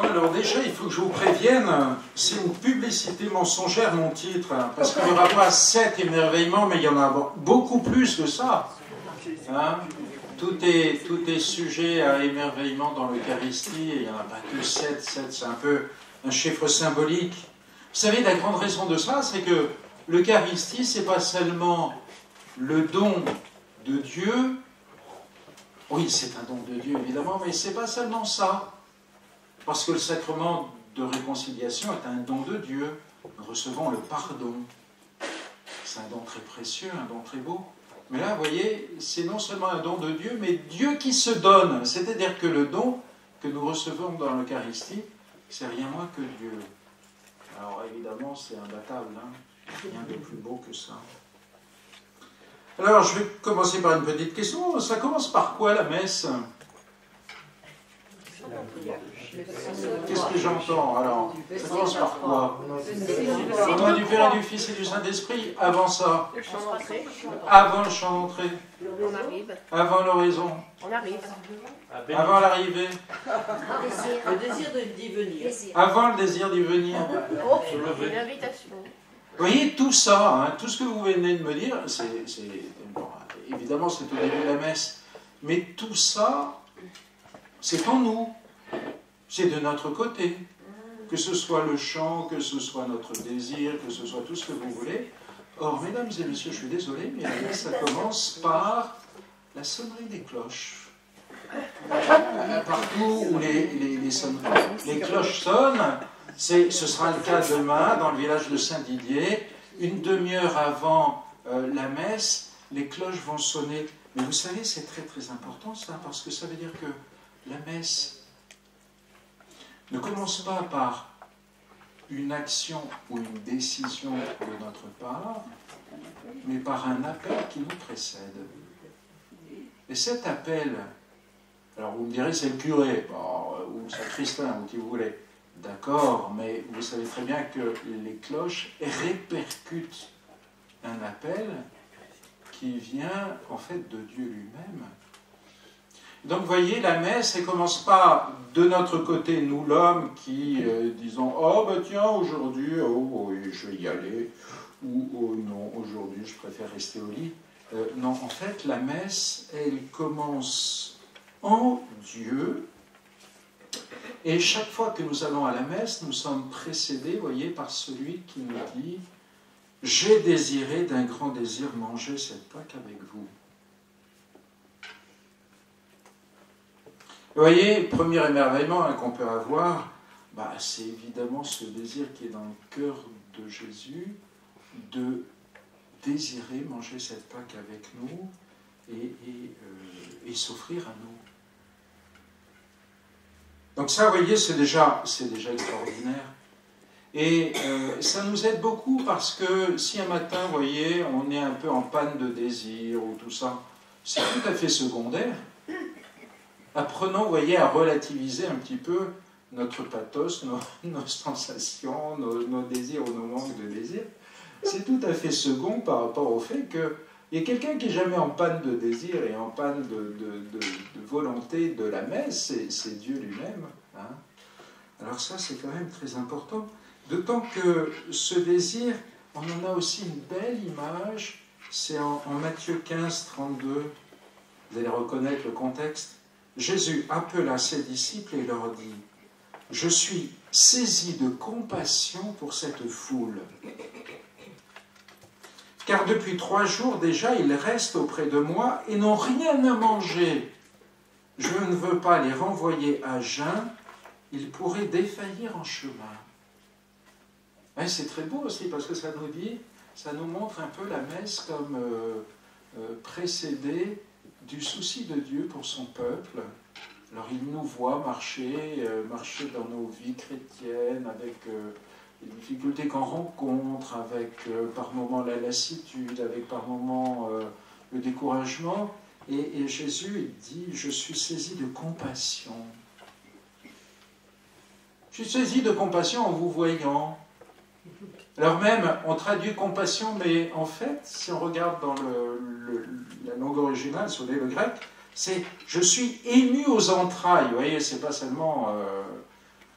Bon, alors déjà, il faut que je vous prévienne, c'est une publicité mensongère mon titre, hein, parce qu'il n'y aura pas 7 émerveillements, mais il y en a beaucoup plus que ça. Hein. Tout est sujet à émerveillement dans l'Eucharistie, et il n'y en a pas que 7. 7, c'est un peu un chiffre symbolique. Vous savez, la grande raison de ça, c'est que l'Eucharistie, c'est pas seulement le don de Dieu. Oui, c'est un don de Dieu, évidemment, mais c'est pas seulement ça. Parce que le sacrement de réconciliation est un don de Dieu. Nous recevons le pardon. C'est un don très précieux, un don très beau. Mais là, vous voyez, c'est non seulement un don de Dieu, mais Dieu qui se donne. C'est-à-dire que le don que nous recevons dans l'Eucharistie, c'est rien moins que Dieu. Alors évidemment, c'est imbattable, hein. Rien de plus beau que ça. Alors, je vais commencer par une petite question. Ça commence par quoi, la messe? Qu'est-ce que j'entends? Alors, ça commence par quoi? Au nom du Père et du Fils et du Saint-Esprit. Avant ça? Avant le chant d'entrée. On arrive. Avant l'oraison. On arrive. Avant l'arrivée. Le désir d'y venir. Avant le désir d'y venir. Oh, une invitation. Vous voyez, tout ça, hein, tout ce que vous venez de me dire, bon, évidemment, c'est au début de la messe, mais tout ça, c'est en nous. C'est de notre côté. Que ce soit le chant, que ce soit notre désir, que ce soit tout ce que vous voulez. Or, mesdames et messieurs, je suis désolé, mais la messe, ça commence par la sonnerie des cloches. Partout où les cloches sonnent, ce sera le cas demain dans le village de Saint-Didier. Une demi-heure avant la messe, les cloches vont sonner. Mais vous savez, c'est très très important ça, parce que ça veut dire que la messe ne commence pas par une action ou une décision de notre part, mais par un appel qui nous précède. Et cet appel, alors vous me direz c'est le curé, ou le sacristain, ou qui vous voulez, d'accord, mais vous savez très bien que les cloches répercutent un appel qui vient en fait de Dieu lui-même. Donc vous voyez, la messe, elle ne commence pas de notre côté, nous l'homme, qui disons « Oh ben tiens, aujourd'hui, oh oui, je vais y aller » ou « Oh non, aujourd'hui, je préfère rester au lit ». Non, en fait, la messe, elle commence en Dieu. Et chaque fois que nous allons à la messe, nous sommes précédés, vous voyez, par celui qui nous dit « J'ai désiré d'un grand désir manger cette Pâque avec vous ». Vous voyez, le premier émerveillement qu'on peut avoir, c'est évidemment ce désir qui est dans le cœur de Jésus, de désirer manger cette Pâque avec nous et s'offrir à nous. Donc ça, vous voyez, c'est déjà extraordinaire. Et ça nous aide beaucoup parce que si un matin, vous voyez, on est un peu en panne de désir ou tout ça, c'est tout à fait secondaire. Apprenons, vous voyez, à relativiser un petit peu notre pathos, nos sensations, nos désirs ou nos manques de désir. C'est tout à fait second par rapport au fait qu'il y a quelqu'un qui n'est jamais en panne de désir et en panne de volonté de la messe, c'est Dieu lui-même. Hein. Alors ça, c'est quand même très important. D'autant que ce désir, on en a aussi une belle image, c'est en Matthieu 15, 32. Vous allez reconnaître le contexte. Jésus appela ses disciples et leur dit « Je suis saisi de compassion pour cette foule, car depuis 3 jours déjà ils restent auprès de moi et n'ont rien à manger. Je ne veux pas les renvoyer à jeun, ils pourraient défaillir en chemin. » C'est très beau aussi parce que ça nous montre un peu la messe comme précédée du souci de Dieu pour son peuple. Alors il nous voit marcher dans nos vies chrétiennes avec les difficultés qu'on rencontre, avec par moments la lassitude, avec par moments le découragement. Et Jésus il dit « Je suis saisi de compassion. Je suis saisi de compassion en vous voyant. » Alors même, on traduit compassion, mais en fait, si on regarde dans la langue originale, sur le grec, c'est « je suis ému aux entrailles ». Vous voyez, c'est pas seulement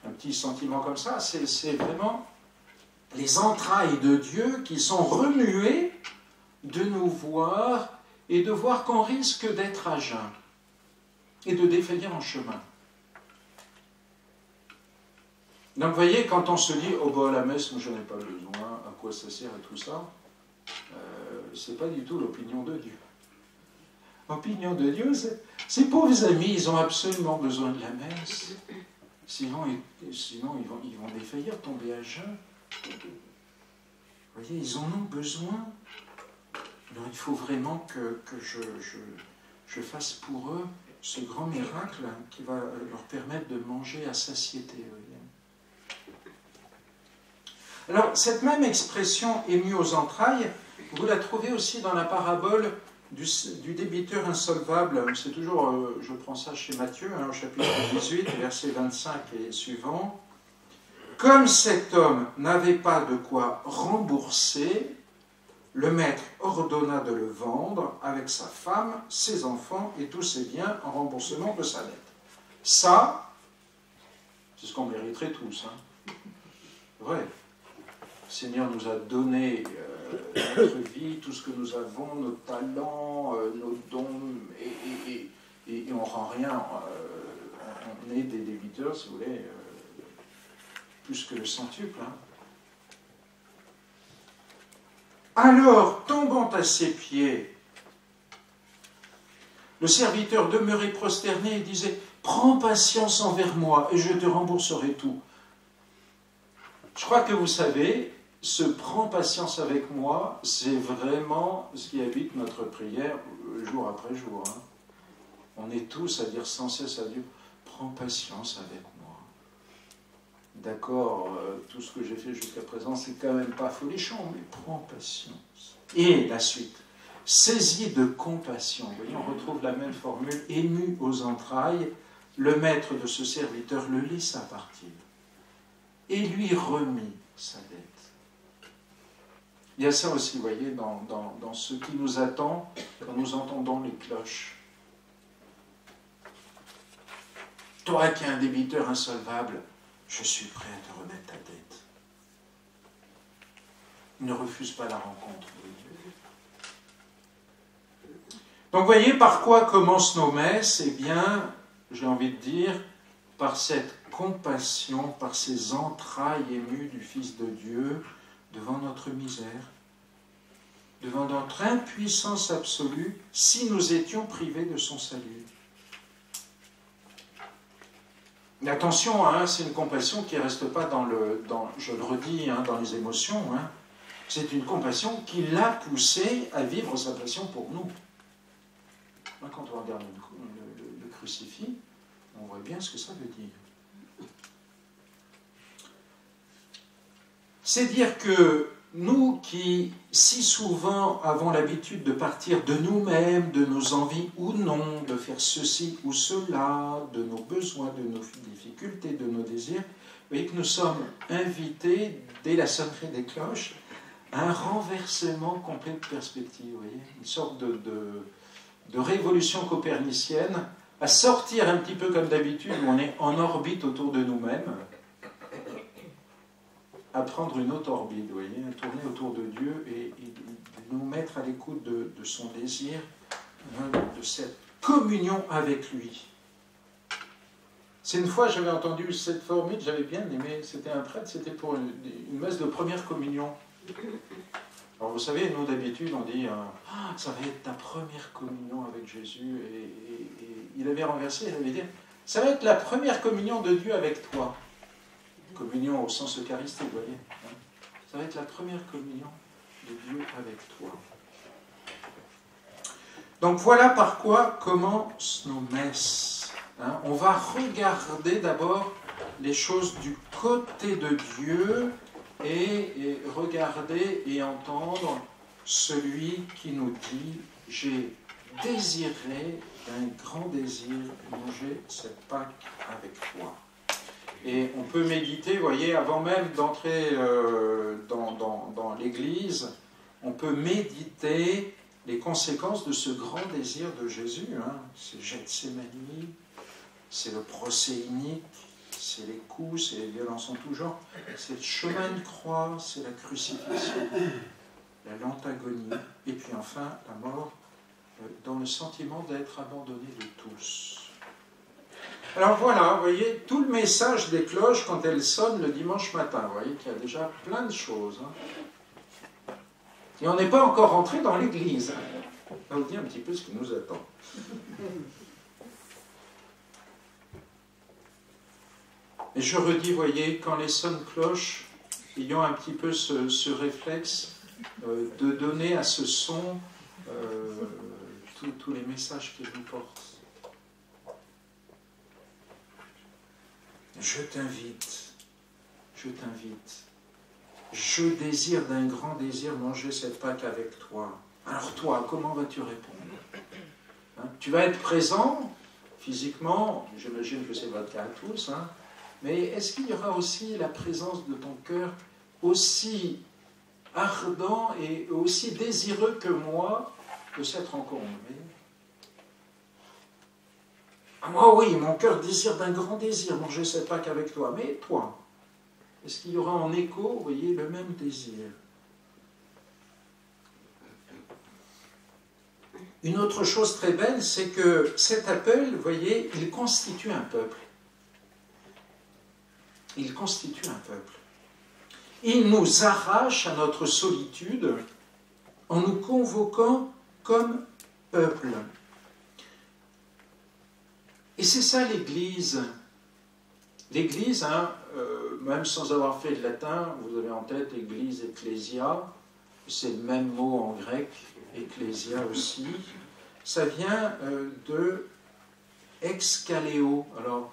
un petit sentiment comme ça, c'est vraiment les entrailles de Dieu qui sont remuées de nous voir et de voir qu'on risque d'être à jeun et de défaillir en chemin. Donc vous voyez, quand on se dit « Oh bah la messe, je n'en ai pas besoin, à quoi ça sert et tout ça », c'est pas du tout l'opinion de Dieu. L'opinion de Dieu, ces pauvres amis, ils ont absolument besoin de la messe. Sinon ils vont défaillir, tomber à jeun. Vous voyez, ils en ont besoin. Alors il faut vraiment que je fasse pour eux ce grand miracle qui va leur permettre de manger à satiété. Vous voyez. Alors, cette même expression émue aux entrailles, vous la trouvez aussi dans la parabole du débiteur insolvable. C'est toujours, je prends ça chez Matthieu, au chapitre 18, versets 25 et suivant. Comme cet homme n'avait pas de quoi rembourser, le maître ordonna de le vendre avec sa femme, ses enfants et tous ses biens en remboursement de sa dette. Ça, c'est ce qu'on mériterait tous. Vrai. Le Seigneur nous a donné notre vie, tout ce que nous avons, nos talents, nos dons, et on ne rend rien. On est des débiteurs, si vous voulez, plus que le centuple. Alors, tombant à ses pieds, le serviteur demeurait prosterné et disait « Prends patience envers moi et je te rembourserai tout. » Je crois que vous savez, ce « prends patience avec moi », c'est vraiment ce qui habite notre prière jour après jour. On est tous à dire sans cesse à Dieu « Prends patience avec moi ». D'accord, tout ce que j'ai fait jusqu'à présent, c'est quand même pas folichon, mais prends patience. Et la suite, saisi de compassion. Vous voyez, on retrouve la même formule, ému aux entrailles, le maître de ce serviteur le laissa partir et lui remit sa dette. Il y a ça aussi, vous voyez, dans ce qui nous attend quand nous entendons les cloches. Toi qui es un débiteur insolvable, je suis prêt à te remettre ta dette. Ne refuse pas la rencontre de Dieu. Donc, vous voyez par quoi commencent nos messes? Eh bien, j'ai envie de dire, par cette compassion, par ces entrailles émues du Fils de Dieu devant notre misère, devant notre impuissance absolue, si nous étions privés de son salut. Mais attention, c'est une compassion qui ne reste pas je le redis, dans les émotions. C'est une compassion qui l'a poussé à vivre sa passion pour nous. Quand on regarde le crucifix, on voit bien ce que ça veut dire. C'est dire que nous qui, si souvent, avons l'habitude de partir de nous-mêmes, de nos envies ou non, de faire ceci ou cela, de nos besoins, de nos difficultés, de nos désirs, vous voyez que nous sommes invités, dès la sonnerie des cloches, à un renversement complet de perspective, vous voyez, une sorte de révolution copernicienne, à sortir un petit peu comme d'habitude, où on est en orbite autour de nous-mêmes, à prendre une autre orbite, vous voyez, à tourner autour de Dieu et de nous mettre à l'écoute de son désir, de cette communion avec lui. C'est une fois, j'avais entendu cette formule, j'avais bien aimé, c'était un prêtre, c'était pour une messe de première communion. Alors vous savez, nous d'habitude, on dit « ça va être ta première communion avec Jésus », et il avait renversé, il avait dit « ça va être la première communion de Dieu avec toi ». Communion au sens eucharistique, vous voyez. Ça va être la première communion de Dieu avec toi. Donc voilà par quoi commencent nos messes. On va regarder d'abord les choses du côté de Dieu et regarder et entendre celui qui nous dit « J'ai désiré d'un grand désir manger cette Pâque avec toi ». Et on peut méditer, vous voyez, avant même d'entrer dans l'Église, on peut méditer les conséquences de ce grand désir de Jésus. C'est Gethsémani, c'est le procès inique, c'est les coups, c'est les violences en tout genre, c'est le chemin de croix, c'est la crucifixion, la lente agonie, et puis enfin la mort dans le sentiment d'être abandonné de tous. Alors voilà, vous voyez, tout le message des cloches quand elles sonnent le dimanche matin, vous voyez qu'il y a déjà plein de choses. Hein. Et on n'est pas encore rentré dans l'église. Hein. On va vous dire un petit peu ce qui nous attend. Et je redis, vous voyez, quand les sonnent cloches, ayant un petit peu ce réflexe de donner à ce son tous les messages qu'il nous porte. Je t'invite, je désire d'un grand désir manger cette Pâque avec toi. Alors toi, comment vas-tu répondre? Hein, tu vas être présent physiquement, j'imagine que c'est votre cas à tous, hein, mais est-ce qu'il y aura aussi la présence de ton cœur aussi ardent et aussi désireux que moi de cette rencontre? Ah, moi oui, mon cœur désire d'un grand désir manger cette Pâque avec toi, mais toi, est-ce qu'il y aura en écho, vous voyez, le même désir? Une autre chose très belle, c'est que cet appel, vous voyez, il constitue un peuple. Il constitue un peuple. Il nous arrache à notre solitude en nous convoquant comme peuple. Et c'est ça l'Église. L'Église, hein, même sans avoir fait de latin, vous avez en tête Église, Ecclésia, c'est le même mot en grec, Ecclésia aussi. Ça vient de excaléo, alors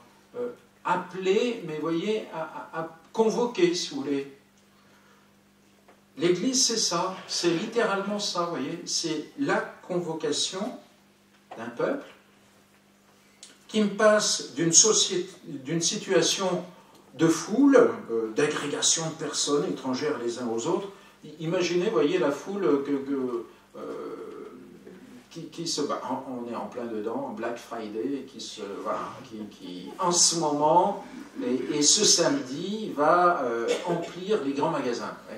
appeler, mais vous voyez, à convoquer, si vous voulez. L'Église, c'est ça, c'est littéralement ça, vous voyez, c'est la convocation d'un peuple qui me passe d'une situation de foule, d'agrégation de personnes étrangères les uns aux autres. Imaginez, vous voyez, la foule qui se bat. On est en plein dedans, Black Friday, qui en ce moment, et ce samedi, va emplir les grands magasins. Vous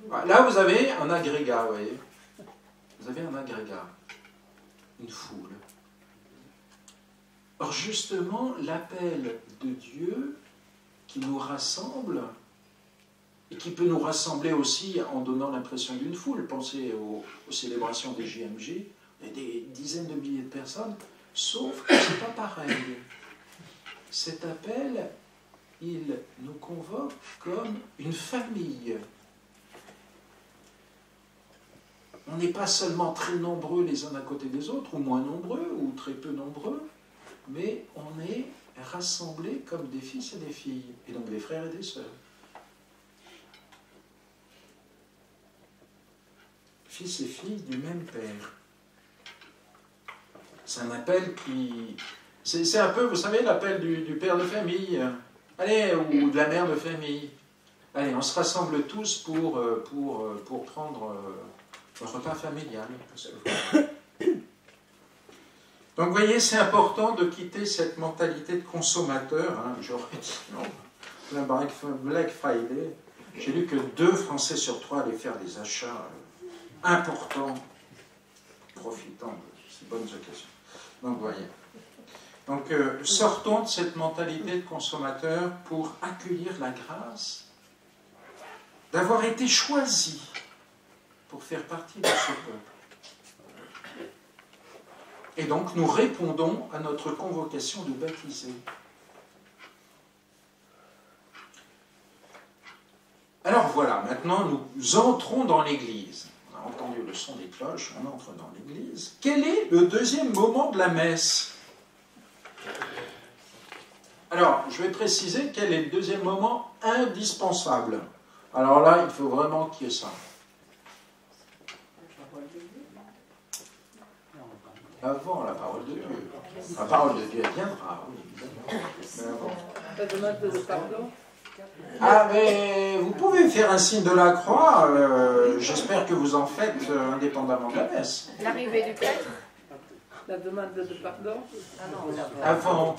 voyez. Là, vous avez un agrégat, vous voyez. Vous avez un agrégat, une foule. Or, justement, l'appel de Dieu qui nous rassemble, et qui peut nous rassembler aussi en donnant l'impression d'une foule. Pensez aux célébrations des JMJ, il y a des dizaines de milliers de personnes, sauf que ce n'est pas pareil. Cet appel, il nous convoque comme une famille. On n'est pas seulement très nombreux les uns à côté des autres, ou moins nombreux, ou très peu nombreux, mais on est rassemblés comme des fils et des filles, et donc des frères et des sœurs. Fils et filles du même Père. C'est un appel qui... C'est un peu, vous savez, l'appel du père de famille. Allez, ou de la mère de famille. Allez, on se rassemble tous pour prendre le repas familial. Donc, vous voyez, c'est important de quitter cette mentalité de consommateur. Hein, j'aurais dit, non, la Black Friday, j'ai lu que 2 Français sur 3 allaient faire des achats importants, profitant de ces bonnes occasions. Donc, vous voyez. Donc, sortons de cette mentalité de consommateur pour accueillir la grâce d'avoir été choisi pour faire partie de ce peuple. Et donc, nous répondons à notre convocation de baptiser. Alors voilà, maintenant nous entrons dans l'Église. On a entendu le son des cloches, on entre dans l'Église. Quel est le deuxième moment de la messe? Alors, je vais préciser quel est le deuxième moment indispensable. Alors là, il faut vraiment qu'il y ait ça. Avant la parole de Dieu. La parole de Dieu, elle viendra, oui, évidemment. Mais avant. Ah, mais vous pouvez faire un signe de la croix. J'espère que vous en faites indépendamment de la messe. L'arrivée du prêtre. La demande de pardon. Ah non, Avant.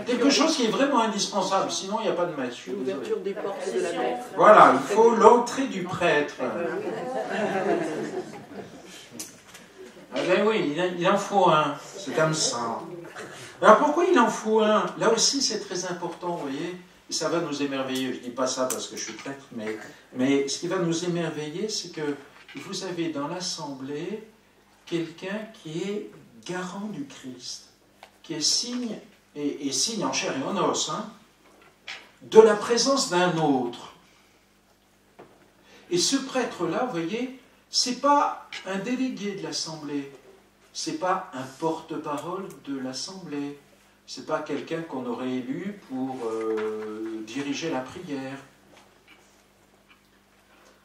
Quelque chose qui est vraiment indispensable, sinon il n'y a pas de messe. L'ouverture des portes de la messe. Voilà, il faut l'entrée du prêtre. Ah ben oui, il en faut un, c'est comme ça. Alors pourquoi il en faut un? Là aussi c'est très important, vous voyez, et ça va nous émerveiller. Je ne dis pas ça parce que je suis prêtre, mais ce qui va nous émerveiller, c'est que vous avez dans l'assemblée quelqu'un qui est garant du Christ, qui est signe, et signe en chair et en os, hein, de la présence d'un autre. Et ce prêtre-là, vous voyez, c'est pas un délégué de l'assemblée, c'est pas un porte-parole de l'assemblée, c'est pas quelqu'un qu'on aurait élu pour diriger la prière.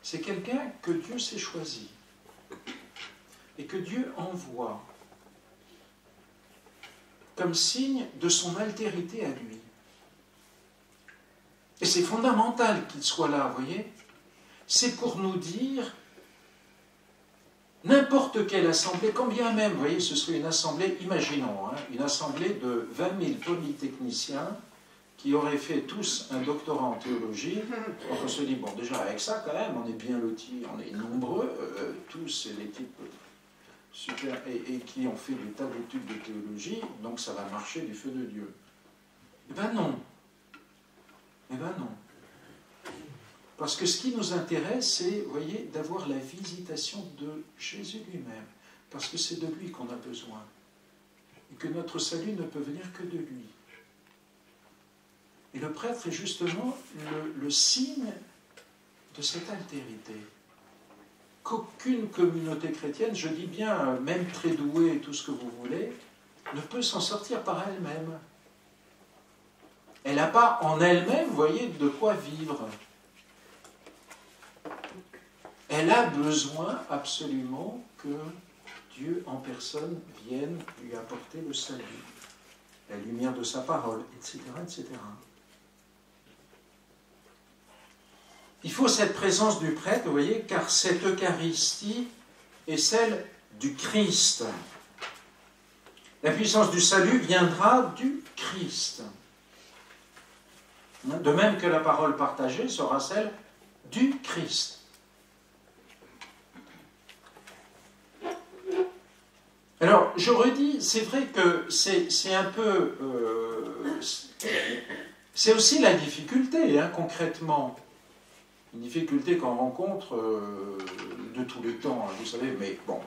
C'est quelqu'un que Dieu s'est choisi et que Dieu envoie comme signe de son altérité à lui. Et c'est fondamental qu'il soit là, vous voyez. C'est pour nous dire, n'importe quelle assemblée, quand bien même, vous voyez, ce serait une assemblée, imaginons, hein, une assemblée de 20 000 polytechniciens qui auraient fait tous un doctorat en théologie. Donc on se dit, bon, déjà avec ça, quand même, on est bien lotis, on est nombreux, tous les types super, et qui ont fait des tas d'études de théologie, donc ça va marcher du feu de Dieu. Eh ben non. Eh ben non. Parce que ce qui nous intéresse, c'est, vous voyez, d'avoir la visitation de Jésus lui-même. Parce que c'est de lui qu'on a besoin. Et que notre salut ne peut venir que de lui. Et le prêtre est justement le signe de cette altérité. Qu'aucune communauté chrétienne, je dis bien, même très douée et tout ce que vous voulez, ne peut s'en sortir par elle-même. Elle n'a pas en elle-même, vous voyez, de quoi vivre. Elle a besoin absolument que Dieu en personne vienne lui apporter le salut, la lumière de sa parole, etc., etc. Il faut cette présence du prêtre, vous voyez, car cette Eucharistie est celle du Christ. La puissance du salut viendra du Christ. De même que la parole partagée sera celle du Christ. Alors, je redis, c'est vrai que c'est un peu... c'est aussi la difficulté, hein, concrètement. Une difficulté qu'on rencontre de tous les temps, hein, vous savez, mais bon,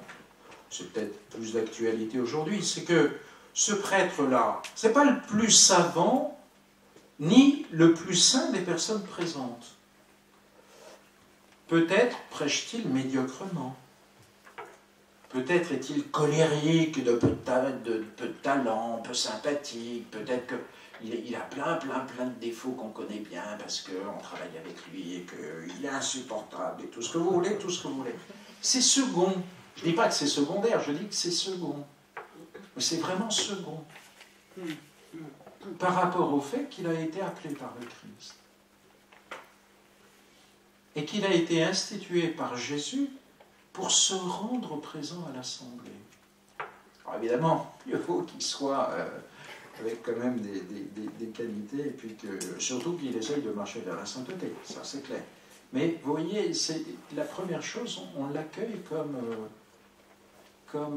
c'est peut-être plus d'actualité aujourd'hui, c'est que ce prêtre-là, c'est pas le plus savant, ni le plus saint des personnes présentes. Peut-être prêche-t-il médiocrement. Peut-être est-il colérique, de peu de talent, peu sympathique, peut-être qu'il a plein de défauts qu'on connaît bien parce qu'on travaille avec lui et qu'il est insupportable et tout ce que vous voulez, tout ce que vous voulez. C'est second. Je ne dis pas que c'est secondaire, je dis que c'est second. Mais c'est vraiment second. Par rapport au fait qu'il a été appelé par le Christ. Et qu'il a été institué par Jésus pour se rendre présent à l'assemblée. Alors évidemment, il faut qu'il soit avec quand même des qualités, et puis que, surtout qu'il essaye de marcher vers la sainteté, ça c'est clair. Mais vous voyez, c'est la première chose, on l'accueille comme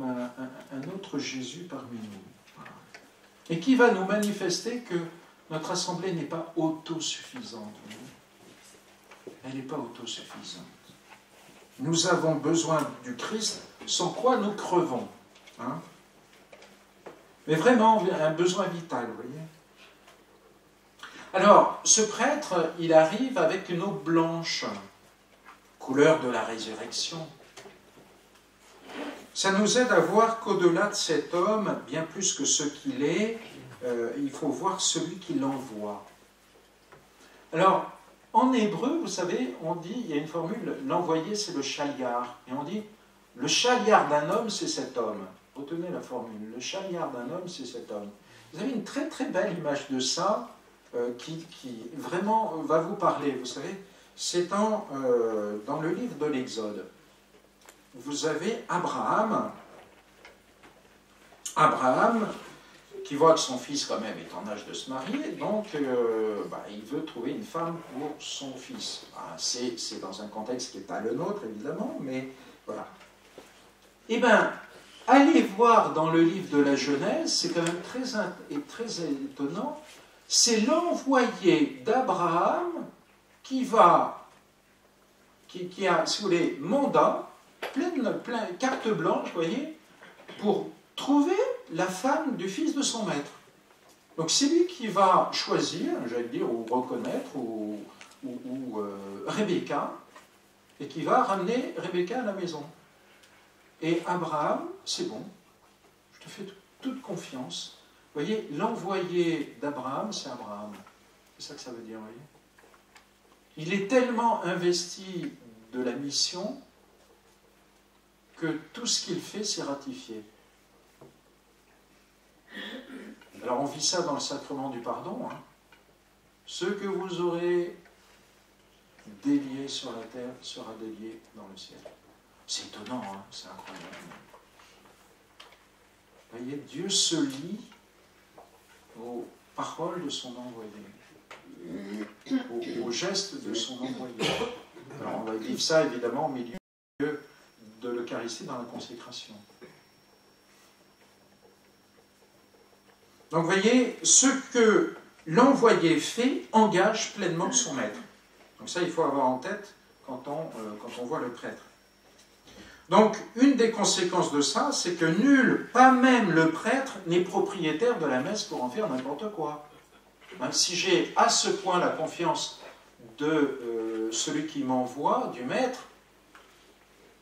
un autre Jésus parmi nous. Voilà. Et qui va nous manifester que notre assemblée n'est pas autosuffisante. Elle n'est pas autosuffisante. Nous avons besoin du Christ, sans quoi nous crevons. Hein? Mais vraiment, un besoin vital, vous voyez. Alors, ce prêtre, il arrive avec une eau blanche, couleur de la résurrection. Ça nous aide à voir qu'au-delà de cet homme, bien plus que ce qu'il est, il faut voir celui qui l'envoie. Alors, en hébreu, vous savez, on dit, il y a une formule, l'envoyé c'est le chaliar. Et on dit, le chaliar d'un homme c'est cet homme. Retenez la formule, le chaliar d'un homme c'est cet homme. Vous avez une très très belle image de ça qui vraiment va vous parler, vous savez. C'est dans le livre de l'Exode. Vous avez Abraham Abraham, qui voit que son fils quand même est en âge de se marier, donc il veut trouver une femme pour son fils. C'est dans un contexte qui n'est pas le nôtre, évidemment, mais voilà. Eh bien, allez voir dans le livre de la Genèse, c'est quand même très étonnant, c'est l'envoyé d'Abraham qui a, si vous voulez, mandat, plein carte blanche, vous voyez, pour trouver la femme du fils de son maître. Donc c'est lui qui va choisir, j'allais dire, ou reconnaître, ou Rebecca, et qui va ramener Rebecca à la maison. Et Abraham, c'est bon, je te fais toute confiance. Vous voyez, l'envoyé d'Abraham, c'est Abraham. C'est ça que ça veut dire, vous voyez. Il est tellement investi de la mission que tout ce qu'il fait, c'est ratifié. Alors on vit ça dans le sacrement du pardon. Hein. Ce que vous aurez délié sur la terre sera délié dans le ciel. C'est étonnant, hein, c'est incroyable. Vous voyez, Dieu se lie aux paroles de son envoyé, aux gestes de son envoyé. Alors on va vivre ça évidemment au milieu de l'Eucharistie dans la consécration. Donc vous voyez, ce que l'envoyé fait engage pleinement son maître. Donc ça, il faut avoir en tête quand on voit le prêtre. Donc, une des conséquences de ça, c'est que nul, pas même le prêtre, n'est propriétaire de la messe pour en faire n'importe quoi. Hein, si j'ai à ce point la confiance de celui qui m'envoie, du maître,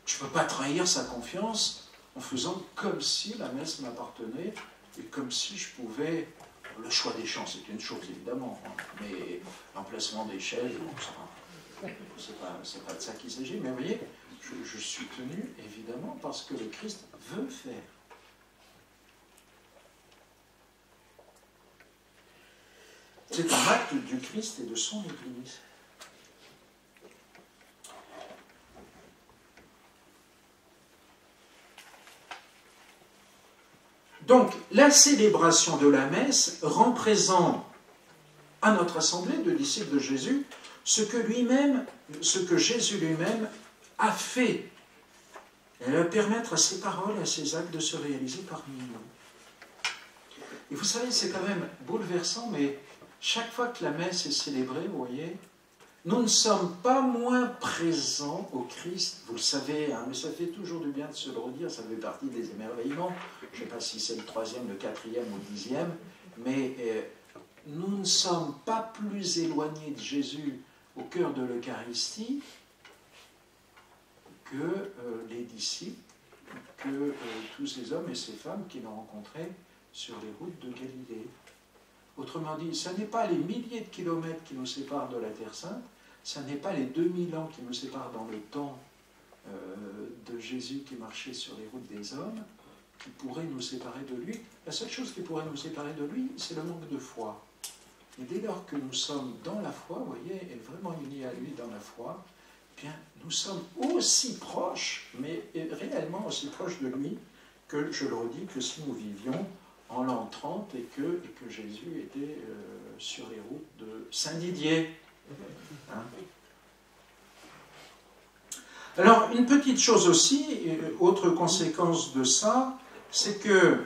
je ne peux pas trahir sa confiance en faisant comme si la messe m'appartenait et comme si je pouvais... Le choix des chants, c'est une chose, évidemment, hein, mais l'emplacement des chaises, c'est pas de ça qu'il s'agit, mais vous voyez, je suis tenu, évidemment, parce que le Christ veut faire. C'est un acte du Christ et de son Église. Donc, la célébration de la messe rend présent à notre assemblée de disciples de Jésus ce que Jésus lui-même a fait. Elle va permettre à ses paroles, à ses actes de se réaliser parmi nous. Et vous savez, c'est quand même bouleversant, mais chaque fois que la messe est célébrée, vous voyez, nous ne sommes pas moins présents au Christ, vous le savez, hein, mais ça fait toujours du bien de se le redire, ça fait partie des émerveillements. Je ne sais pas si c'est le 3e, le 4e ou le 10e, mais nous ne sommes pas plus éloignés de Jésus au cœur de l'Eucharistie que les disciples, que tous ces hommes et ces femmes qu'il a rencontrés sur les routes de Galilée. Autrement dit, ce n'est pas les milliers de kilomètres qui nous séparent de la Terre Sainte, ce n'est pas les 2000 ans qui nous séparent dans le temps de Jésus qui marchait sur les routes des hommes, qui pourraient nous séparer de lui. La seule chose qui pourrait nous séparer de lui, c'est le manque de foi. Et dès lors que nous sommes dans la foi, vous voyez, et vraiment unis à lui dans la foi, eh bien, nous sommes aussi proches, mais réellement aussi proches de lui, que, je le redis, que si nous vivions en l'an 30 et que Jésus était sur les routes de Saint-Didier. Hein? Alors, une petite chose aussi, autre conséquence de ça, c'est que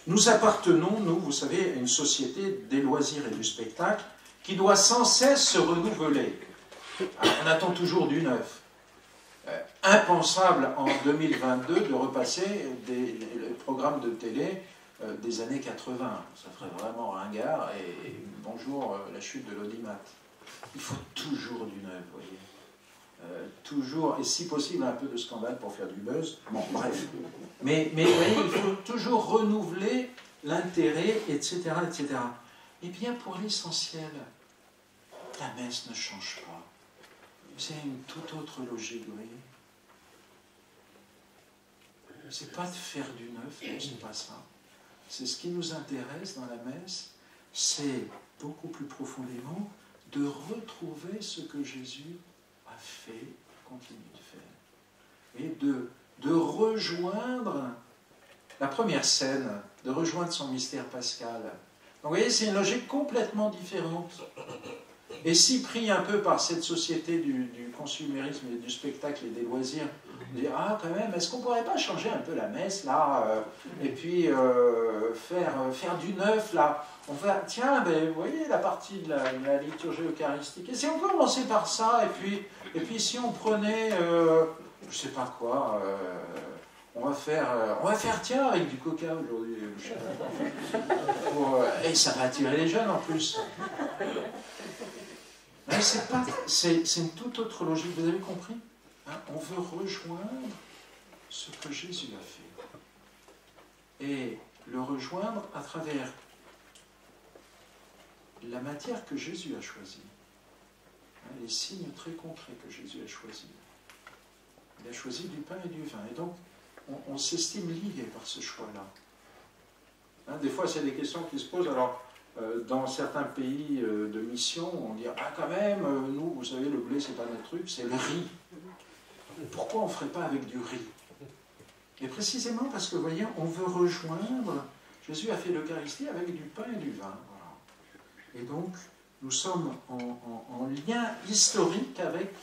nous appartenons, nous, vous savez, à une société des loisirs et du spectacle qui doit sans cesse se renouveler. Alors, on attend toujours du neuf. Impensable en 2022 de repasser les programmes de télé des années 80. Ça ferait vraiment ringard et bonjour la chute de l'audimat. Il faut toujours du neuf, vous voyez. Toujours, et si possible un peu de scandale pour faire du buzz. Bon, bref. Mais vous voyez, il faut toujours renouveler l'intérêt, etc., etc. Eh bien, pour l'essentiel, la messe ne change pas. C'est une toute autre logique, vous voyez. C'est pas de faire du neuf, non, c'est pas ça. C'est ce qui nous intéresse dans la messe, c'est beaucoup plus profondément de retrouver ce que Jésus a fait, continue de faire. Et de rejoindre la première scène de rejoindre son mystère pascal. Donc vous voyez, c'est une logique complètement différente. Et si pris un peu par cette société du consumérisme et du spectacle et des loisirs, on dit, ah quand même, est-ce qu'on ne pourrait pas changer un peu la messe là, et puis faire du neuf là? On va, tiens, ben, vous voyez la partie de la liturgie eucharistique, et si on commençait par ça, et puis si on prenait, je sais pas quoi, on va faire tiens, avec du coca aujourd'hui, je sais pas, et ça va attirer les jeunes en plus. Mais c'est une toute autre logique, vous avez compris, hein? On veut rejoindre ce que Jésus a fait. Et le rejoindre à travers la matière que Jésus a choisie. Hein, les signes très concrets que Jésus a choisis. Il a choisi du pain et du vin. Et donc, on s'estime lié par ce choix-là. Hein, des fois, c'est des questions qui se posent. Alors, dans certains pays de mission, on dit « Ah, quand même, nous, vous savez, le blé, c'est pas notre truc, c'est le riz. Pourquoi on ne ferait pas avec du riz ?» Et précisément parce que, vous voyez, on veut rejoindre... Jésus a fait l'Eucharistie avec du pain et du vin. Voilà. Et donc, nous sommes en lien historique avec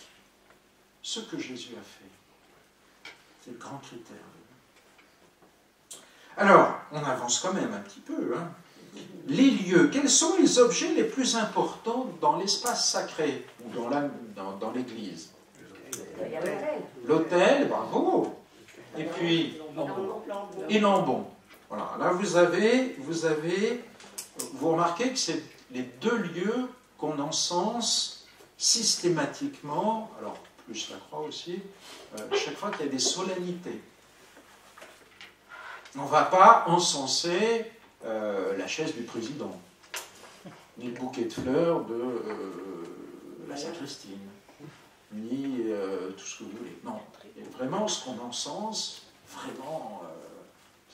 ce que Jésus a fait. C'est le grand critère. Alors, on avance quand même un petit peu, hein. Les lieux, quels sont les objets les plus importants dans l'espace sacré ou dans l'église? L'autel, bravo. Et puis, et l'ambon. Voilà, là vous remarquez que c'est les deux lieux qu'on encense systématiquement, alors plus la croix aussi, chaque fois qu'il y a des solennités. On ne va pas encenser la chaise du président, ni le bouquet de fleurs de la sacristine, ni tout ce que vous voulez. Non, vraiment ce qu'on encense, vraiment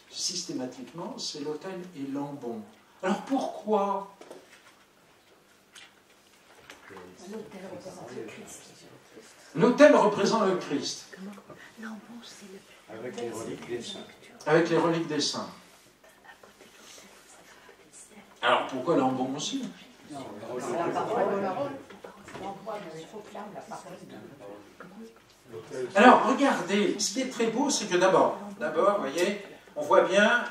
systématiquement, c'est l'autel et l'ambon. Alors pourquoi? L'autel représente le Christ. L'ambon, c'est le... Avec les reliques des saints. Avec les reliques des saints. Alors pourquoi l'ambon aussi? Alors regardez, ce qui est très beau, c'est que d'abord, vous voyez, on voit bien,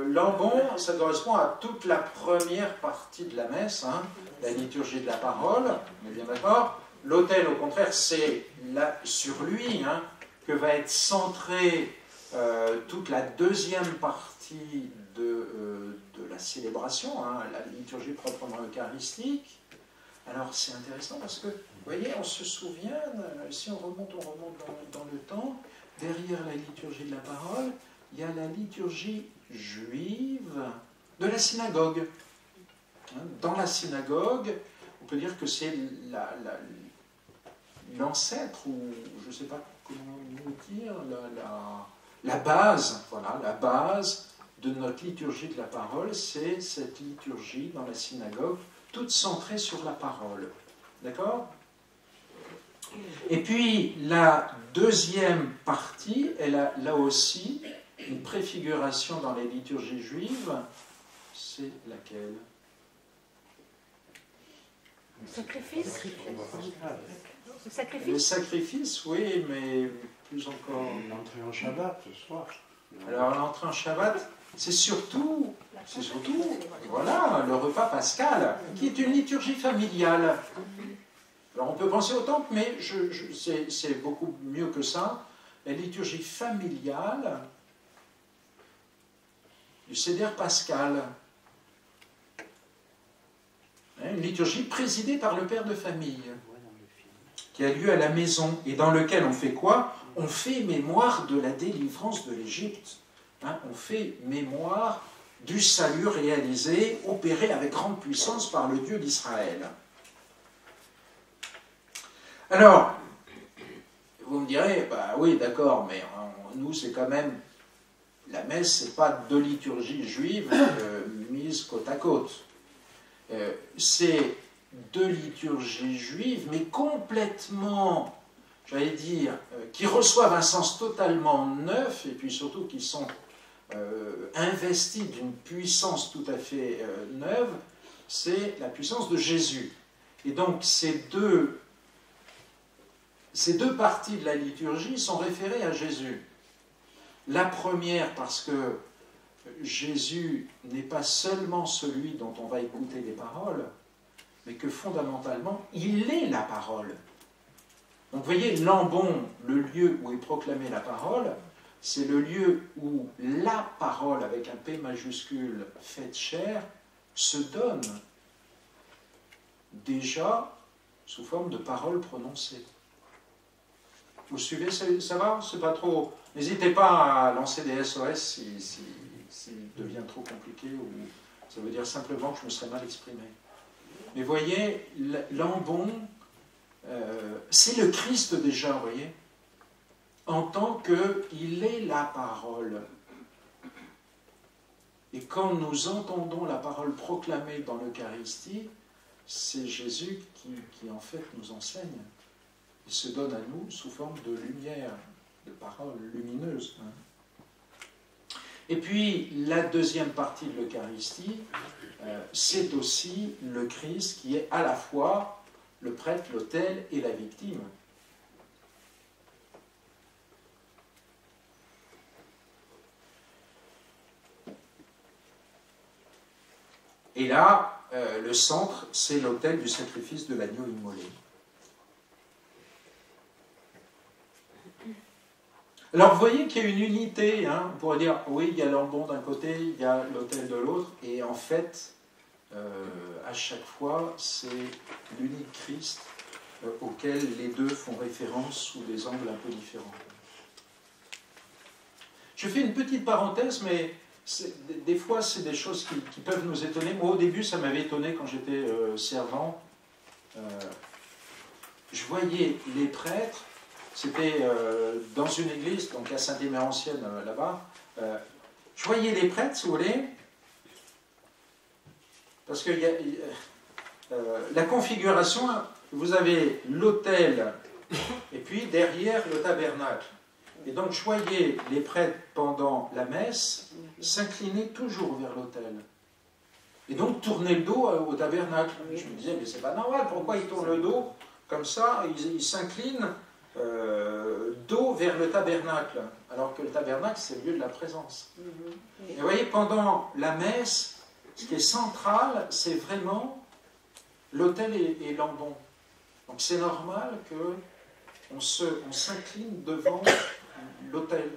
l'ambon, ça correspond à toute la première partie de la messe, hein, la liturgie de la parole, on est bien d'accord. L'autel, au contraire, c'est sur lui, hein, que va être centrée toute la deuxième partie de la célébration, hein, la liturgie proprement eucharistique. Alors c'est intéressant parce que, vous voyez, on se souvient, si on remonte dans le temps, derrière la liturgie de la parole, il y a la liturgie juive de la synagogue. Hein, dans la synagogue, on peut dire que c'est l'ancêtre, ou je ne sais pas comment vous dire, la base, voilà, la base de notre liturgie de la parole, c'est cette liturgie dans la synagogue, toute centrée sur la parole. D'accord? Et puis, la deuxième partie, elle a là aussi une préfiguration dans les liturgies juives. C'est laquelle? Le sacrifice. Le sacrifice. Le sacrifice, oui, mais plus encore... L'entrée en Shabbat, ce soir. Alors, l'entrée en Shabbat, c'est surtout, voilà, le repas pascal, qui est une liturgie familiale. Alors, on peut penser au temple, mais c'est beaucoup mieux que ça. La liturgie familiale du Seder pascal. Une liturgie présidée par le père de famille, qui a lieu à la maison, et dans lequel on fait quoi? On fait mémoire de la délivrance de l'Égypte. Hein, on fait mémoire du salut réalisé, opéré avec grande puissance par le Dieu d'Israël. Alors, vous me direz, bah oui, d'accord, mais nous, c'est quand même, la messe, c'est pas deux liturgies juives mises côte à côte. C'est deux liturgies juives, mais complètement, j'allais dire, qui reçoivent un sens totalement neuf, et puis surtout qui sont investi d'une puissance tout à fait neuve, c'est la puissance de Jésus. Et donc ces deux parties de la liturgie sont référées à Jésus. La première parce que Jésus n'est pas seulement celui dont on va écouter les paroles, mais que fondamentalement, il est la parole. Donc vous voyez, l'ambon, le lieu où est proclamée la parole, c'est le lieu où la parole, avec un P majuscule, faite chair, se donne déjà sous forme de paroles prononcées. Vous suivez, ça va? C'est pas trop... N'hésitez pas à lancer des SOS s'il devient trop compliqué, ou ça veut dire simplement que je me serais mal exprimé. Mais voyez, l'ambon, c'est le Christ déjà, vous voyez, en tant qu'il est la parole. Et quand nous entendons la parole proclamée dans l'Eucharistie, c'est Jésus qui en fait nous enseigne. Il se donne à nous sous forme de lumière, de parole lumineuse. Et puis, la deuxième partie de l'Eucharistie, c'est aussi le Christ qui est à la fois le prêtre, l'autel et la victime. Et là, le centre, c'est l'autel du sacrifice de l'agneau immolé. Alors vous voyez qu'il y a une unité, hein, on pourrait dire, oui, il y a l'ambon d'un côté, il y a l'autel de l'autre, et en fait, à chaque fois, c'est l'unique Christ auquel les deux font référence sous des angles un peu différents. Je fais une petite parenthèse, mais des fois, c'est des choses qui peuvent nous étonner. Moi, au début, ça m'avait étonné quand j'étais servant. Je voyais les prêtres. C'était dans une église, donc à Saint-Aimé-Ancienne, là-bas. Je voyais les prêtres, si vous voulez, parce que la configuration, vous avez l'autel, et puis derrière le tabernacle. Et donc je voyais les prêtres, pendant la messe, s'incliner toujours vers l'autel. Et donc tourner le dos au tabernacle. Je me disais, mais c'est pas normal, pourquoi ils tournent le dos comme ça? Ils s'inclinent dos vers le tabernacle, alors que le tabernacle, c'est le lieu de la présence. Et vous voyez, pendant la messe, ce qui est central, c'est vraiment l'autel et l'ambon. Donc c'est normal qu'on s'incline devant l'autel,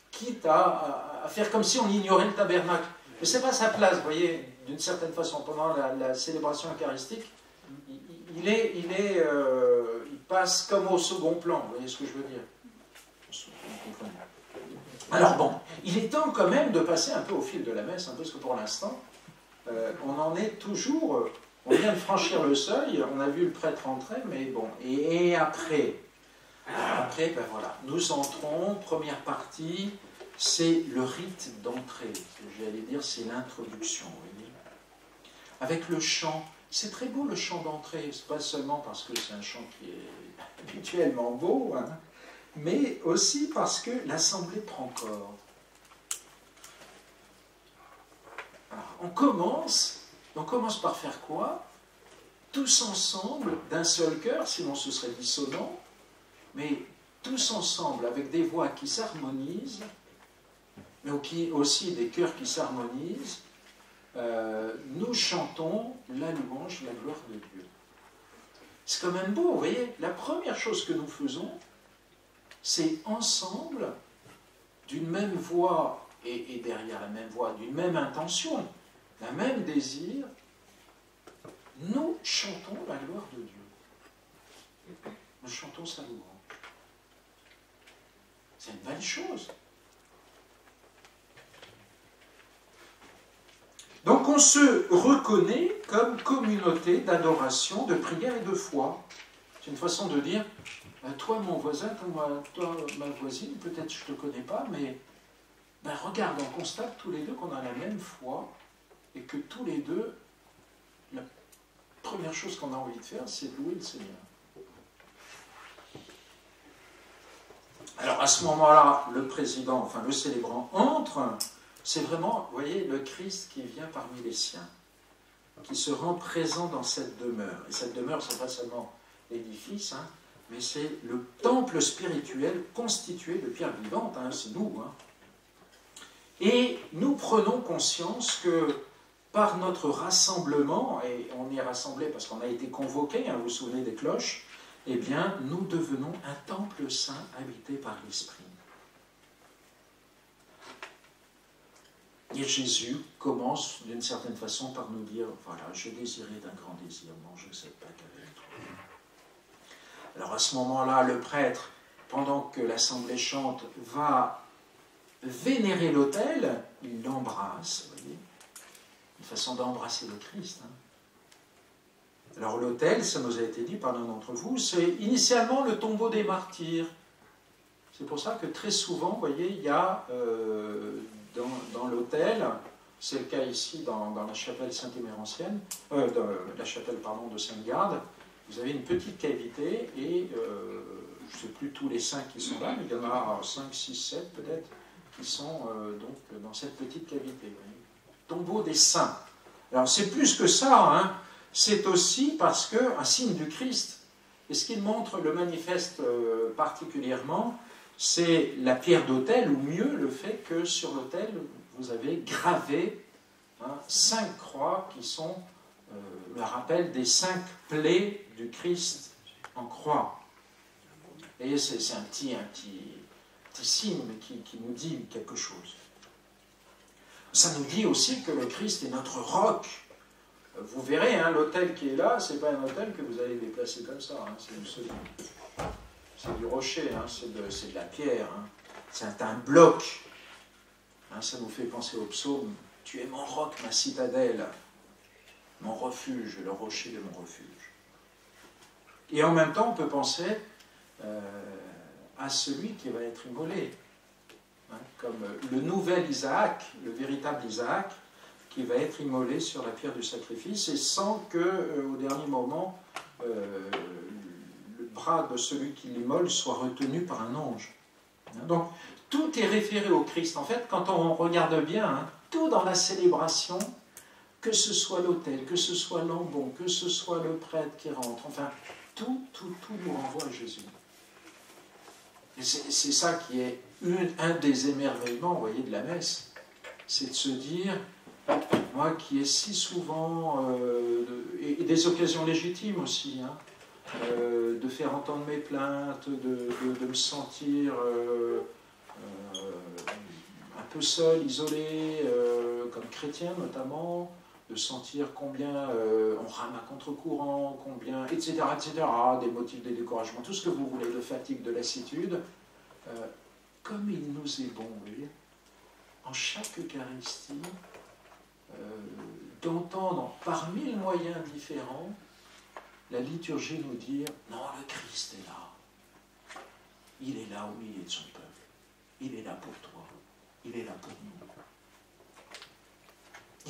quitte à faire comme si on ignorait le tabernacle. Mais ce n'est pas sa place, vous voyez, d'une certaine façon. Pendant la célébration eucharistique, il passe comme au second plan, vous voyez ce que je veux dire? Alors bon, il est temps quand même de passer un peu au fil de la messe, parce que pour l'instant, on en est toujours, on vient de franchir le seuil, on a vu le prêtre rentrer, mais bon, et après, ben voilà, nous entrons, première partie, c'est le rite d'entrée, j'allais dire, c'est l'introduction, vous voyez, avec le chant. C'est très beau le chant d'entrée, c'est pas seulement parce que c'est un chant qui est habituellement beau, hein, mais aussi parce que l'assemblée prend corps. Alors, on commence par faire quoi? Tous ensemble, d'un seul cœur, sinon ce serait dissonant, mais tous ensemble, avec des voix qui s'harmonisent, mais aussi des cœurs qui s'harmonisent, nous chantons la louange, la gloire de Dieu. C'est quand même beau, vous voyez, la première chose que nous faisons, c'est ensemble, d'une même voix, et derrière la même voix, d'une même intention, d'un même désir, nous chantons la gloire de Dieu. Nous chantons sa louange. C'est une belle chose. Donc on se reconnaît comme communauté d'adoration, de prière et de foi. C'est une façon de dire, toi mon voisin, toi ma voisine, peut-être je ne te connais pas, mais ben, regarde, on constate tous les deux qu'on a la même foi et que tous les deux, la première chose qu'on a envie de faire, c'est de louer le Seigneur. Alors ce moment-là, le président, enfin le célébrant entre, c'est vraiment, vous voyez, le Christ qui vient parmi les siens, qui se rend présent dans cette demeure. Et cette demeure, ce n'est pas seulement l'édifice, hein, mais c'est le temple spirituel constitué de pierres vivantes, hein, c'est nous. Hein. Et nous prenons conscience que par notre rassemblement, et on est rassemblés parce qu'on a été convoqués, hein, vous vous souvenez des cloches, eh bien, nous devenons un temple saint habité par l'Esprit. Et Jésus commence d'une certaine façon par nous dire, voilà, je désirais d'un grand désir manger cette Pâque avec toi. Alors à ce moment-là, le prêtre, pendant que l'assemblée chante, va vénérer l'autel, il l'embrasse, vous voyez, une façon d'embrasser le Christ. Hein. Alors l'autel, ça nous a été dit par l'un d'entre vous, c'est initialement le tombeau des martyrs. C'est pour ça que très souvent, vous voyez, il y a dans l'autel, c'est le cas ici dans la chapelle Saint-Émérancienne, la chapelle pardon, de Sainte-Garde, vous avez une petite cavité et je ne sais plus tous les 5 qui sont là, mais il y en a 5, 6, 7 peut-être, qui sont donc dans cette petite cavité. Vous voyez. Tombeau des saints. Alors c'est plus que ça, hein. C'est aussi parce qu'un signe du Christ. Et ce qu'il montre, le manifeste particulièrement, c'est la pierre d'autel, ou mieux le fait que sur l'autel, vous avez gravé 5 croix qui sont le rappel des 5 plaies du Christ en croix. Et c'est un petit signe qui nous dit quelque chose. Ça nous dit aussi que le Christ est notre roc. Vous verrez, hein, l'autel qui est là, ce n'est pas un autel que vous allez déplacer comme ça. Hein, c'est du rocher, hein, c'est de la pierre. Hein, c'est un bloc. Hein, ça nous fait penser au psaume. Tu es mon roc, ma citadelle, mon refuge, le rocher de mon refuge. Et en même temps, on peut penser à celui qui va être immolé. Hein, comme le nouvel Isaac, le véritable Isaac, qui va être immolé sur la pierre du sacrifice, et sans que, au dernier moment, le bras de celui qui l'immole soit retenu par un ange. Donc, tout est référé au Christ. En fait, quand on regarde bien, hein, tout dans la célébration, que ce soit l'autel, que ce soit l'ambon, que ce soit le prêtre qui rentre, enfin, tout nous renvoie à Jésus. Et c'est ça qui est un des émerveillements, vous voyez, de la messe. C'est de se dire, moi qui ai si souvent, et des occasions légitimes aussi, hein, de faire entendre mes plaintes, de me sentir un peu seul, isolé, comme chrétien notamment, de sentir combien on rame à contre-courant, combien, etc., des motifs de découragement, tout ce que vous voulez, de fatigue, de lassitude, comme il nous est bon, vous voyez, en chaque Eucharistie, d'entendre par 1000 moyens différents la liturgie nous dire « Non, le Christ est là. Il est là au milieu de son peuple. Il est là pour toi. Il est là pour nous.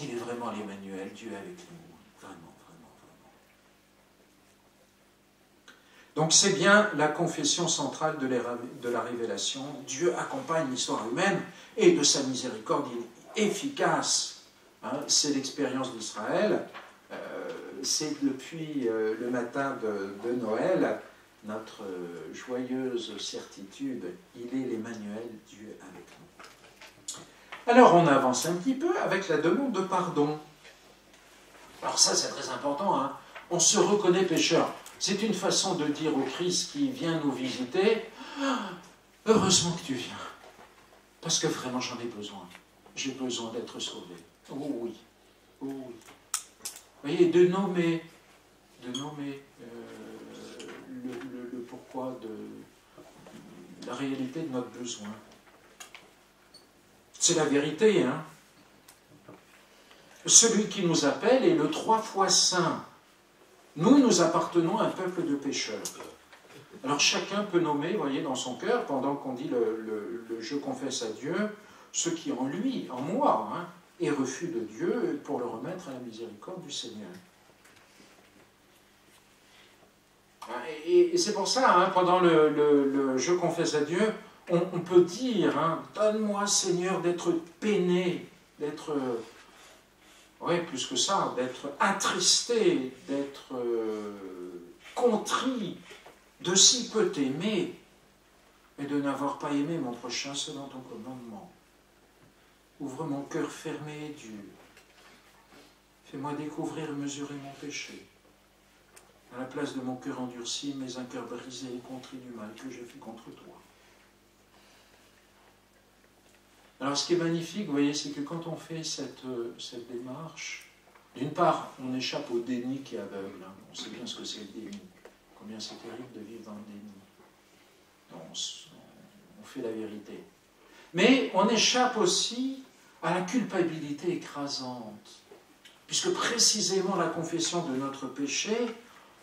Il est vraiment l'Emmanuel, Dieu avec nous. Vraiment, vraiment, vraiment. » Donc c'est bien la confession centrale de la révélation. Dieu accompagne l'histoire humaine et de sa miséricorde efficace. Hein, c'est l'expérience d'Israël. C'est depuis le matin de Noël, notre joyeuse certitude, il est l'Emmanuel, Dieu avec nous. Alors on avance un petit peu avec la demande de pardon. Alors ça c'est très important, hein. On se reconnaît pécheur. C'est une façon de dire au Christ qui vient nous visiter, heureusement que tu viens, parce que vraiment j'en ai besoin. J'ai besoin d'être sauvé. Oh oui, oh oui. Vous voyez, de nommer le pourquoi de la réalité de notre besoin. C'est la vérité, hein. Celui qui nous appelle est le 3 fois saint. Nous appartenons à un peuple de pécheurs. Alors chacun peut nommer, vous voyez, dans son cœur, pendant qu'on dit le je confesse à Dieu, ce qui en lui, en moi, hein, et refus de Dieu pour le remettre à la miséricorde du Seigneur. Et c'est pour ça, hein, pendant le je confesse à Dieu, on peut dire, hein, donne-moi Seigneur d'être peiné, d'être, oui plus que ça, d'être attristé, d'être contrit, de si peu t'aimer, et de n'avoir pas aimé mon prochain selon ton commandement. Ouvre mon cœur fermé et dur. Fais-moi découvrir et mesurer mon péché. À la place de mon cœur endurci, mets un cœur brisé et contrit du mal que j'ai fait contre toi. Alors ce qui est magnifique, vous voyez, c'est que quand on fait cette démarche, d'une part, on échappe au déni qui est aveugle. Hein. On sait bien ce que c'est le déni. Combien c'est terrible de vivre dans le déni. On fait la vérité. Mais on échappe aussi à la culpabilité écrasante. Puisque précisément la confession de notre péché,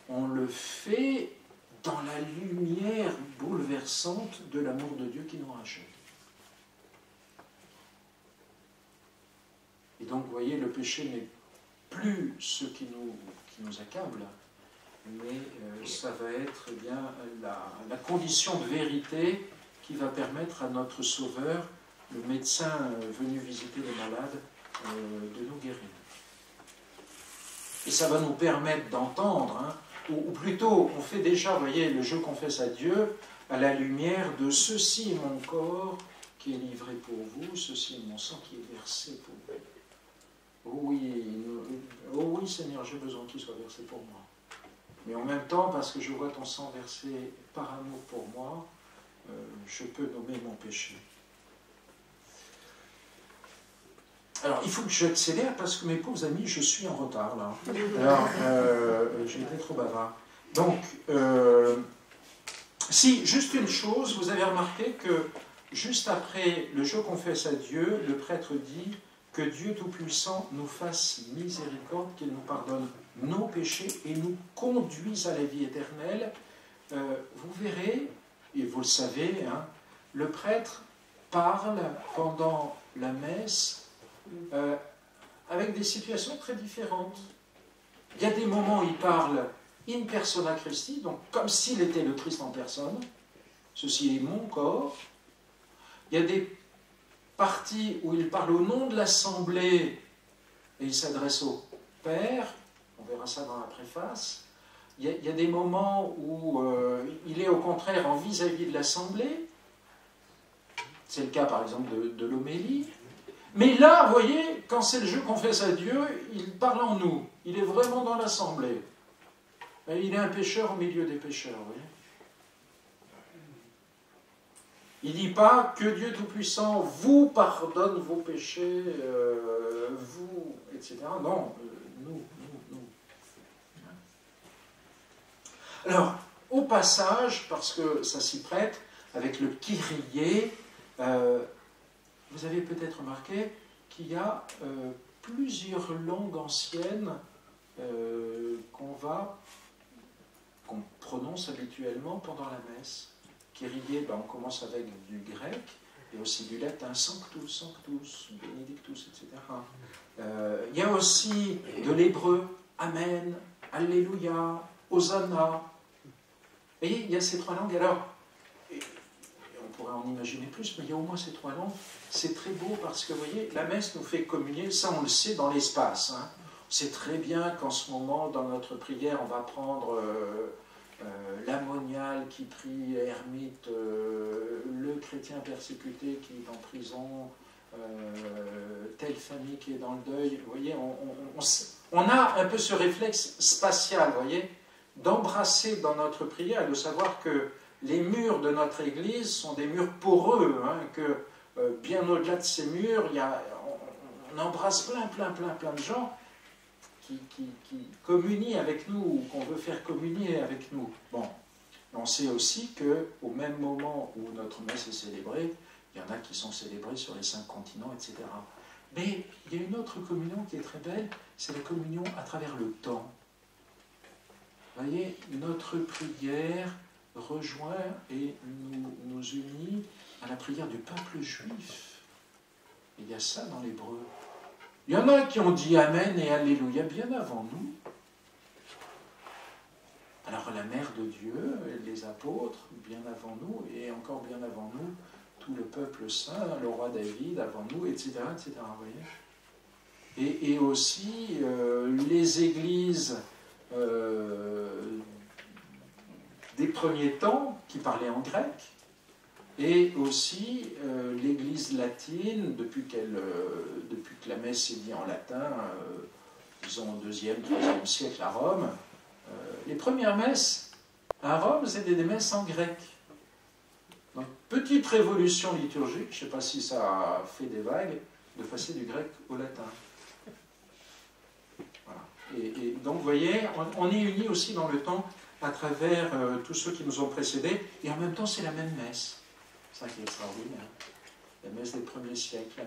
on le fait dans la lumière bouleversante de l'amour de Dieu qui nous rachète. Et donc, vous voyez, le péché n'est plus ce qui nous accable, mais ça va être eh bien, la condition de vérité qui va permettre à notre Sauveur, le médecin venu visiter les malades, de nous guérir. Et ça va nous permettre d'entendre, hein, ou plutôt, on fait déjà, vous voyez, le je confesse à Dieu, à la lumière de ceci est mon corps qui est livré pour vous, ceci est mon sang qui est versé pour vous. Oh oui, Seigneur, j'ai besoin qu'il soit versé pour moi. Mais en même temps, parce que je vois ton sang versé par amour pour moi, je peux nommer mon péché. Alors, il faut que j'accélère parce que mes pauvres amis, je suis en retard là. Alors, j'ai été trop bavard. Donc, si, juste une chose, vous avez remarqué que juste après le je confesse à Dieu, le prêtre dit que Dieu Tout-Puissant nous fasse miséricorde, qu'il nous pardonne nos péchés et nous conduise à la vie éternelle. Vous verrez, et vous le savez, hein, le prêtre parle pendant la messe avec des situations très différentes. Il y a des moments où il parle in persona Christi, donc comme s'il était le Christ en personne. Ceci est mon corps. Il y a des partie où il parle au nom de l'Assemblée et il s'adresse au Père, on verra ça dans la préface. Il y a des moments où il est au contraire en vis-à-vis de l'Assemblée, c'est le cas par exemple de l'homélie. Mais là, vous voyez, quand c'est le je confesse à Dieu, il parle en nous, il est vraiment dans l'Assemblée. Il est un pécheur au milieu des pécheurs, vous voyez. Il ne dit pas que Dieu Tout-Puissant vous pardonne vos péchés, vous, etc. Non, nous. Alors, au passage, parce que ça s'y prête, avec le Kyrie, vous avez peut-être remarqué qu'il y a plusieurs langues anciennes qu'on prononce habituellement pendant la messe. Kyrie, on commence avec du grec et aussi du latin, sanctus, sanctus, benedictus, etc. Il y a aussi de l'hébreu, amen, alléluia, hosanna. Vous voyez, il y a ces trois langues. Alors, on pourrait en imaginer plus, mais il y a au moins ces trois langues. C'est très beau parce que, vous voyez, la messe nous fait communier, ça on le sait dans l'espace. Hein. On sait très bien qu'en ce moment, dans notre prière, on va prendre... l'ammonial qui prie ermite, le chrétien persécuté qui est en prison, telle famille qui est dans le deuil. Vous voyez, on a un peu ce réflexe spatial, vous voyez, d'embrasser dans notre prière, de savoir que les murs de notre Église sont des murs poreux, hein, que bien au-delà de ces murs, on embrasse plein de gens qui communie avec nous, ou qu'on veut faire communier avec nous. Bon, on sait aussi qu'au même moment où notre messe est célébrée, il y en a qui sont célébrés sur les 5 continents, etc. Mais il y a une autre communion qui est très belle, c'est la communion à travers le temps. Vous voyez, notre prière rejoint et nous unit à la prière du peuple juif. Et il y a ça dans l'hébreu. Il y en a qui ont dit Amen et Alléluia bien avant nous. Alors la mère de Dieu, les apôtres, bien avant nous, et encore bien avant nous, tout le peuple saint, le roi David avant nous, etc. etc. Vous voyez, et aussi les églises des premiers temps qui parlaient en grec, et aussi l'église latine, depuis que la messe est dite en latin, disons au 2e, 3e siècle à Rome, les premières messes à Rome, c'était des messes en grec. Donc, petite révolution liturgique, je ne sais pas si ça a fait des vagues, de passer du grec au latin. Voilà. Et donc, vous voyez, on est unis aussi dans le temps à travers tous ceux qui nous ont précédés, et en même temps, c'est la même messe. C'est ça qui est extraordinaire. La messe des premiers siècles,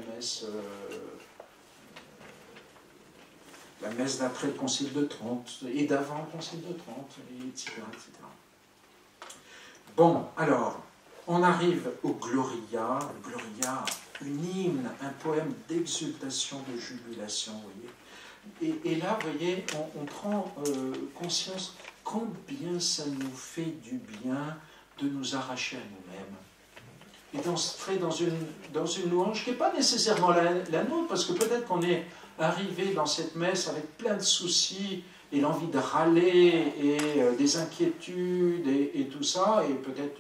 la messe d'après le Concile de Trente, et d'avant le Concile de Trente, etc., etc. Bon, alors, on arrive au Gloria, le Gloria, une hymne, un poème d'exultation, de jubilation, vous voyez. Et là, vous voyez, on prend conscience combien ça nous fait du bien de nous arracher à nous-mêmes. Et d'entrer dans une louange qui n'est pas nécessairement la nôtre, parce que peut-être qu'on est arrivé dans cette messe avec plein de soucis, et l'envie de râler, et des inquiétudes, et tout ça, et peut-être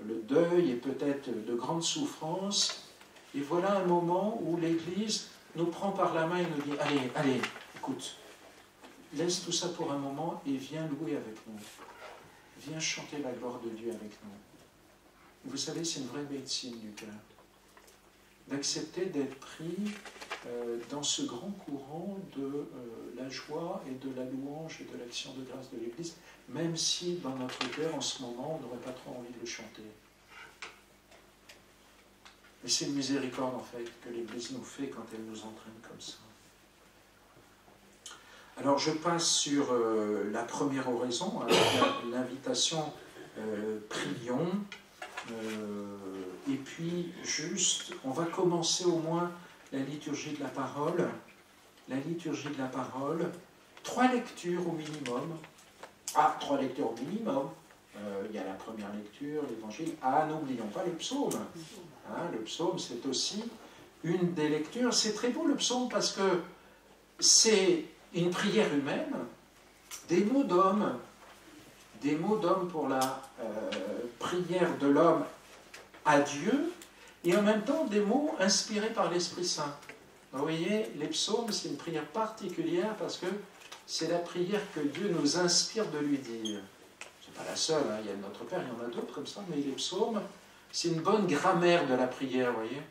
le deuil, et peut-être de grandes souffrances. Et voilà un moment où l'Église nous prend par la main et nous dit « Allez, allez, écoute, laisse tout ça pour un moment et viens louer avec nous. Viens chanter la gloire de Dieu avec nous. » Vous savez, c'est une vraie médecine du cœur. D'accepter d'être pris dans ce grand courant de la joie et de la louange et de l'action de grâce de l'Église, même si dans notre cœur, en ce moment, on n'aurait pas trop envie de le chanter. Mais c'est une miséricorde, en fait, que l'Église nous fait quand elle nous entraîne comme ça. Alors, je passe sur la première oraison, avec l'invitation « Prions ». Et puis, juste, on va commencer au moins la liturgie de la parole. La liturgie de la parole, 3 lectures au minimum. Ah, 3 lectures au minimum. Il y a la première lecture, l'évangile. Ah, n'oublions pas les psaumes. Hein, le psaume, c'est aussi une des lectures. C'est très beau le psaume parce que c'est une prière humaine, des mots d'homme pour la prière de l'homme à Dieu, et en même temps des mots inspirés par l'Esprit Saint. Vous voyez, les psaumes, c'est une prière particulière parce que c'est la prière que Dieu nous inspire de lui dire. Ce n'est pas la seule, hein, il y a Notre Père, il y en a d'autres comme ça, mais les psaumes, c'est une bonne grammaire de la prière, vous voyez.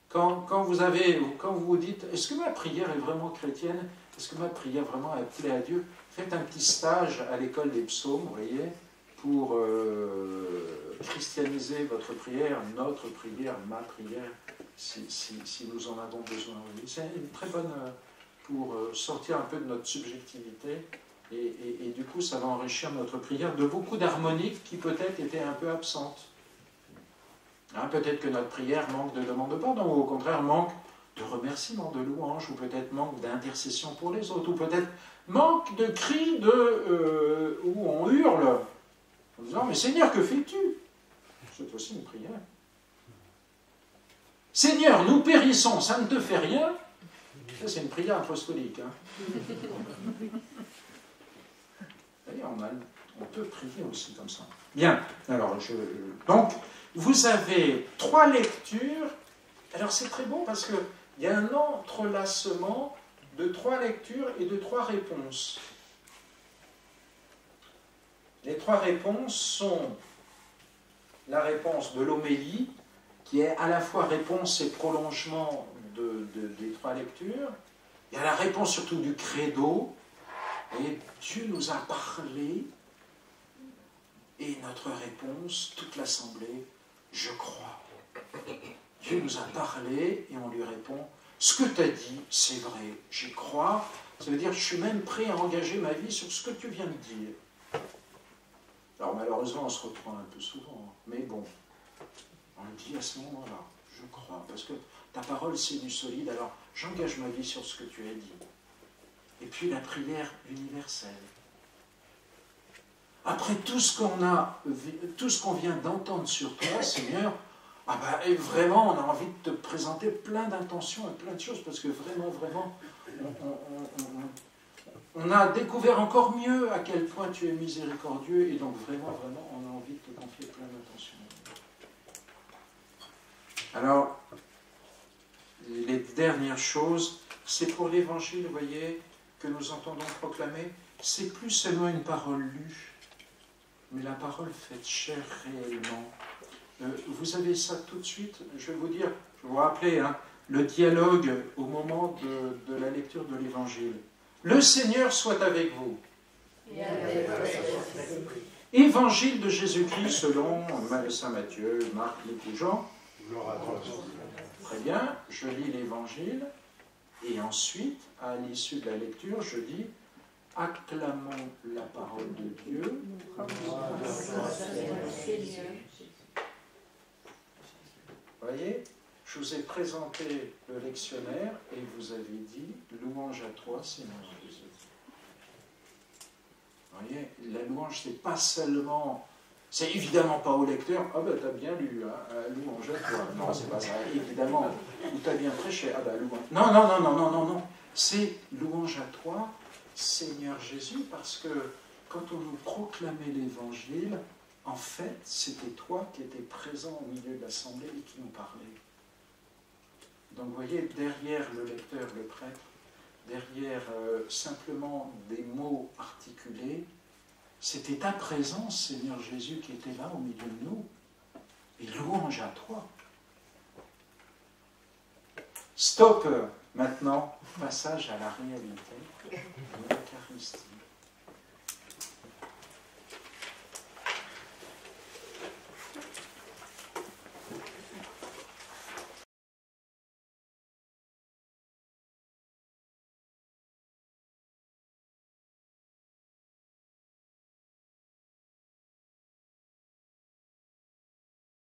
Quand vous vous dites, est-ce que ma prière est vraiment chrétienne? Est-ce que ma prière vraiment plaît à Dieu? Faites un petit stage à l'école des psaumes, vous voyez, pour christianiser votre prière, notre prière, ma prière, si nous en avons besoin. C'est une très bonne pour sortir un peu de notre subjectivité, et du coup, ça va enrichir notre prière de beaucoup d'harmoniques qui peut-être étaient un peu absentes. Hein, peut-être que notre prière manque de demande de pardon, ou au contraire manque de remerciements, de louanges, ou peut-être manque d'intercession pour les autres, ou peut-être manque de cris où on hurle, en disant « Mais Seigneur, que fais-tu » C'est aussi une prière. « Seigneur, nous périssons, ça ne te fait rien » Ça, c'est une prière apostolique. Hein. D'ailleurs, on peut prier aussi comme ça. Bien, alors, donc, vous avez 3 lectures. Alors, c'est très bon parce qu'il y a un entrelacement de 3 lectures et de 3 réponses. Les 3 réponses sont la réponse de l'homélie, qui est à la fois réponse et prolongement des 3 lectures. Il y a la réponse surtout du credo, et Dieu nous a parlé, et notre réponse, toute l'assemblée, je crois. Dieu nous a parlé, et on lui répond, ce que tu as dit, c'est vrai, j'y crois. Ça veut dire, je suis même prêt à engager ma vie sur ce que tu viens de dire. Alors malheureusement, on se reprend un peu souvent, mais bon, on le dit à ce moment-là, je crois, parce que ta parole c'est du solide, alors j'engage ma vie sur ce que tu as dit. Et puis la prière universelle. Après tout ce qu'on vient d'entendre sur toi, Seigneur, Ah bah, et vraiment, on a envie de te présenter plein d'intentions et plein de choses, parce que vraiment, on a découvert encore mieux à quel point tu es miséricordieux, et donc vraiment, on a envie de te confier plein d'intentions. Alors, les dernières choses, c'est pour l'évangile, vous voyez, que nous entendons proclamer, c'est plus seulement une parole lue, mais la parole faite chair réellement. Vous avez ça tout de suite, je vais vous dire, je vais vous rappeler, hein, le dialogue au moment de la lecture de l'évangile. Le Seigneur soit avec vous. Évangile de Jésus-Christ selon Saint Matthieu, Marc, Luc ou Jean. Très bien, je lis l'évangile et ensuite, à l'issue de la lecture, je dis acclamons la parole de Dieu. Vous voyez, je vous ai présenté le lectionnaire et vous avez dit louange à toi, Seigneur Jésus. Vous voyez, la louange, c'est pas seulement. C'est évidemment pas au lecteur, ah ben t'as bien lu, hein, louange à toi. Non, c'est pas ça, évidemment. Ou t'as bien prêché, ah ben louange. Non. C'est louange à toi, Seigneur Jésus, parce que quand on nous proclamait l'évangile, en fait, c'était toi qui étais présent au milieu de l'assemblée et qui nous parlait. Donc vous voyez, derrière le lecteur, le prêtre, derrière simplement des mots articulés, c'était ta présence, Seigneur Jésus, qui était là au milieu de nous. Et louange à toi. Stop. Maintenant, passage à la réalité de l'Eucharistie.